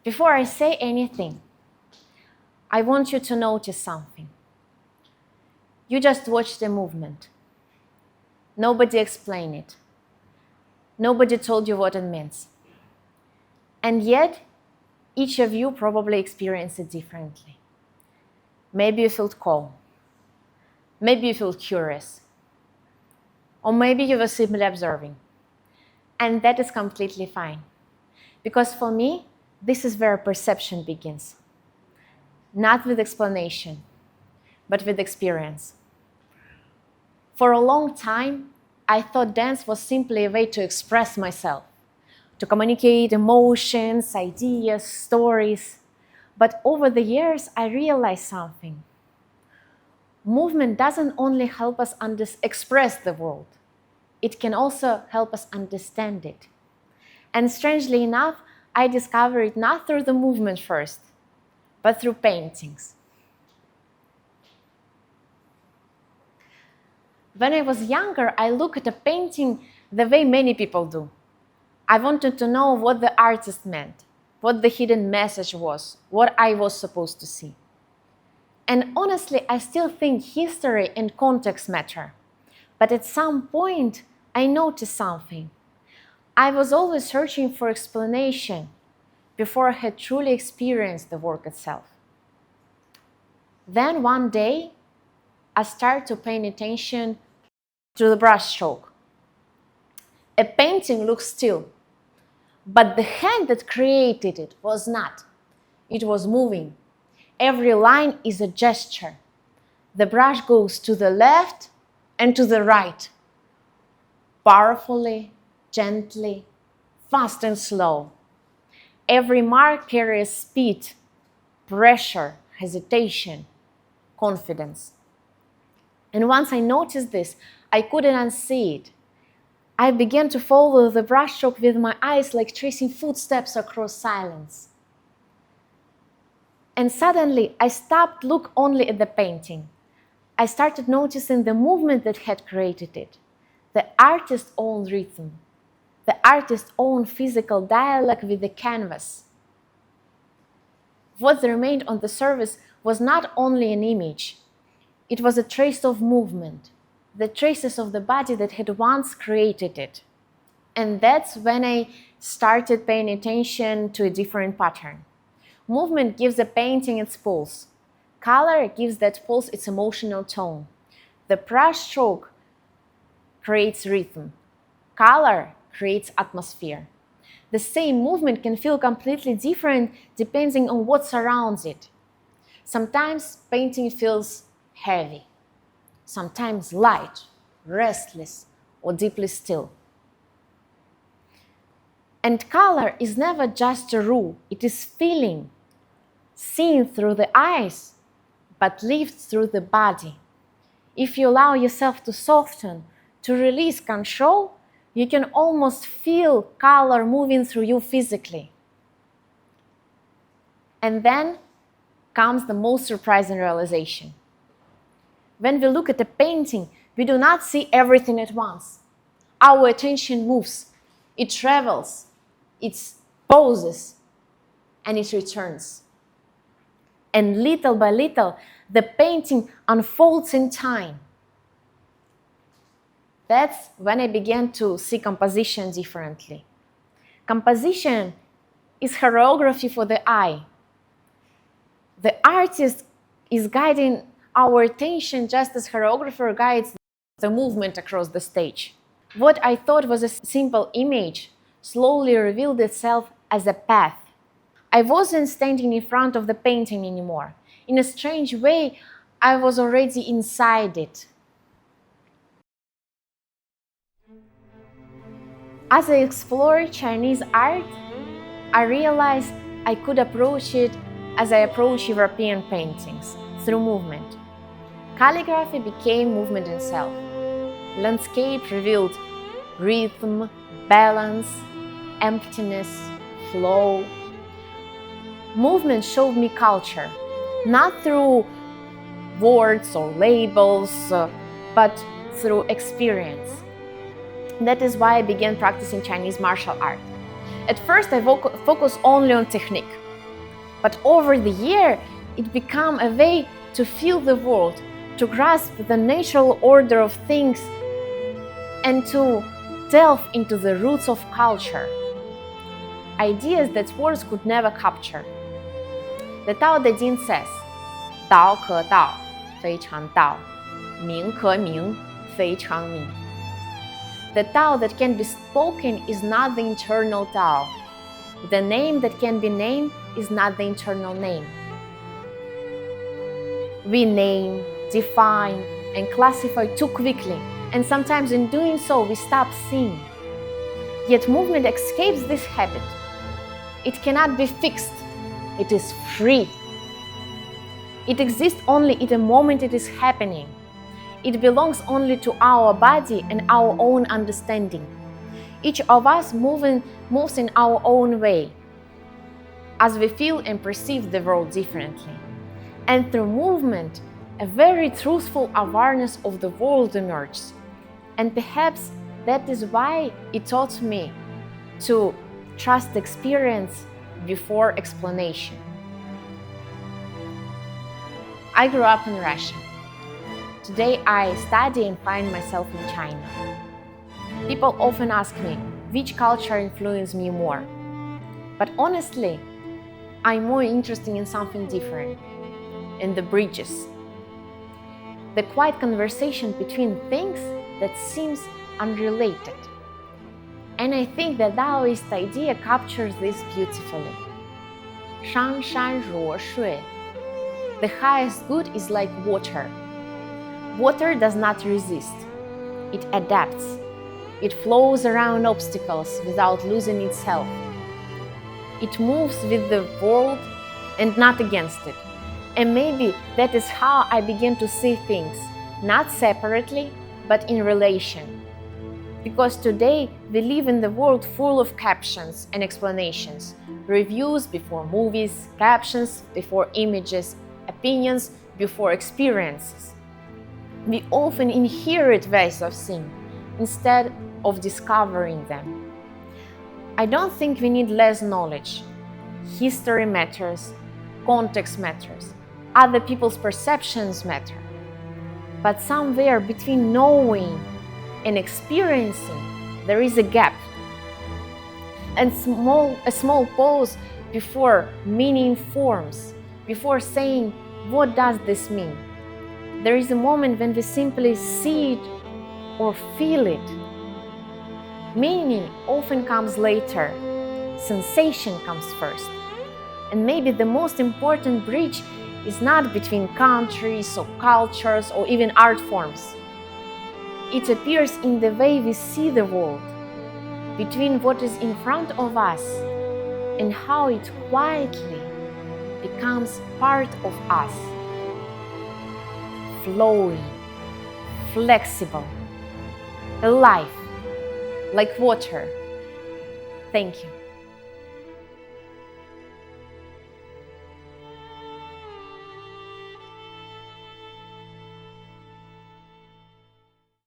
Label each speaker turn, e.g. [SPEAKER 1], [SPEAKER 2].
[SPEAKER 1] Before I say anything, I want you to notice something. You just watched the movement. Nobody explained it. Nobody told you what it means. And yet, each of you probably experienced it differently. Maybe you felt calm. Maybe you felt curious. Or maybe you were simply observing. And that is completely fine. Because for me, this is where perception begins. Not with explanation, but with experience. For a long time, I thought dance was simply a way to express myself, to communicate emotions, ideas, stories. But over the years, I realized something. Movement doesn't only help us express the world, it can also help us understand it. And strangely enough, I discovered it not through the movement first, but through paintings. When I was younger, I looked at a painting the way many people do. I wanted to know what the artist meant, what the hidden message was, what I was supposed to see. And honestly, I still think history and context matter. But at some point, I noticed something. I was always searching for explanation before I had truly experienced the work itself. Then one day, I started to pay attention to the brushstroke. A painting looks still, but the hand that created it was not. It was moving. Every line is a gesture. The brush goes to the left and to the right, powerfully, gently, fast and slow. Every mark carries speed, pressure, hesitation, confidence. And once I noticed this, I couldn't unsee it. I began to follow the brushstroke with my eyes like tracing footsteps across silence. And suddenly, I stopped look only at the painting. I started noticing the movement that had created it, the artist's own rhythm, the artist's own physical dialogue with the canvas. What remained on the surface was not only an image, it was a trace of movement, the traces of the body that had once created it. And that's when I started paying attention to a different pattern. Movement gives a painting its pulse. Color gives that pulse its emotional tone. The brush stroke creates rhythm. Color creates atmosphere. The same movement can feel completely different depending on what surrounds it. Sometimes painting feels heavy, sometimes light, restless, or deeply still. And color is never just a rule, it is feeling, seen through the eyes, but lived through the body. If you allow yourself to soften, to release control, you can almost feel color moving through you physically. And then comes the most surprising realization. When we look at a painting, we do not see everything at once. Our attention moves, it travels, it pauses, and it returns. And little by little, the painting unfolds in time. That's when I began to see composition differently. Composition is choreography for the eye. The artist is guiding our attention just as choreographer guides the movement across the stage. What I thought was a simple image slowly revealed itself as a path. I wasn't standing in front of the painting anymore. In a strange way, I was already inside it. As I explored Chinese art, I realized I could approach it as I approach European paintings, through movement. Calligraphy became movement itself. Landscape revealed rhythm, balance, emptiness, flow. Movement showed me culture, not through words or labels, but through experience. That is why I began practicing Chinese martial art. At first, I focused only on technique. But over the year, it became a way to feel the world, to grasp the natural order of things, and to delve into the roots of culture. Ideas that words could never capture. The Tao Te Ching says, 道可道，非常道；名可名，非常名。The Tao that can be spoken is not the internal Tao. The name that can be named is not the internal name. We name, define, and classify too quickly, and sometimes in doing so we stop seeing. Yet movement escapes this habit. It cannot be fixed. It is free. It exists only in the moment it is happening. It belongs only to our body and our own understanding. Each of us moves in our own way, as we feel and perceive the world differently. And through movement, a very truthful awareness of the world emerges. And perhaps that is why it taught me to trust experience before explanation. I grew up in Russia. Today I study and find myself in China. People often ask me, which culture influenced me more? But honestly, I'm more interested in something different, in the bridges. The quiet conversation between things that seems unrelated. And I think the Taoist idea captures this beautifully. 山山若水. The highest good is like water. Water does not resist. It adapts. It flows around obstacles without losing itself. It moves with the world and not against it. And maybe that is how I began to see things, not separately, but in relation. Because today we live in the world full of captions and explanations, reviews before movies, captions before images, opinions before experiences. We often inherit ways of seeing instead of discovering them. I don't think we need less knowledge. History matters, context matters, other people's perceptions matter. But somewhere between knowing and experiencing, there is a gap. And a small pause before meaning forms, before saying, what does this mean? There is a moment when we simply see it or feel it. Meaning often comes later. Sensation comes first. And maybe the most important bridge is not between countries or cultures or even art forms. It appears in the way we see the world, between what is in front of us and how it quietly becomes part of us. Flowing, flexible, alive, like water. Thank you.